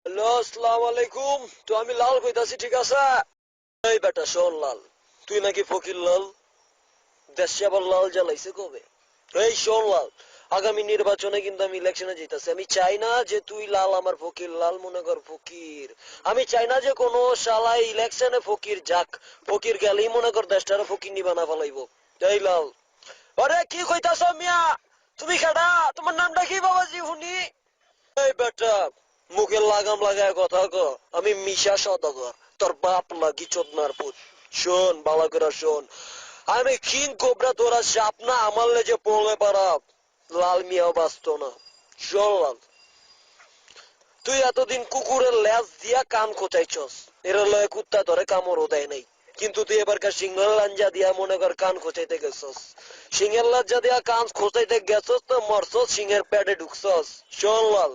Hello, আসসালামু আলাইকুম। তো আমি লাল কইতাছি, ঠিক আছে? এই বেটা শোন লাল, তুই নাকি ফকির লাল, দেশে আবার লাল জ্বালাইছে কবে? এই শোন লাল, আগামী নির্বাচনে কিন্তু আমি ইলেকশনে জিতাছি। আমি চাই না যে তুই লাল আমার ফকির লাল মনে কর ফকির। আমি চাই না যে কোনো শালা ইলেকশনে ফকির যাক। ফকির গেলেই মনে কর দেশটারে ফকির নিবানা ফেলাইবো। এই লাল, আরে কি কইতাছ মিয়া? তুমি কেডা? তোমার নামটা কি বাবাজি শুনি? এই বেটা, মুখে লাগাম লাগায় কথা ক। আমি মিশা সদাগর, তোর বাপ লাগি চোদনার পুত। শোন বালা করে শোন, আমি কিং কোবরা, তোরা সাপ না আমার লেজে পড়লে পারা লাল মিয়াও বাঁচত না। শোন লাল, তুই এতদিন কুকুরের লেজ দিয়া কান খোঁচাইছস, এর লয় কুত্তা ধরে কামড়ও দেয় নাই। কিন্তু তুই এবারকার সিংহের লাঞ্জা দিয়া মনে কর কান খোঁচাইতে গেছস। সিংহের লজ্জা দিয়া কান খোঁচাইতে গেছস তো মরছস, সিংহের পেটে ঢুকছস। শোন লাল,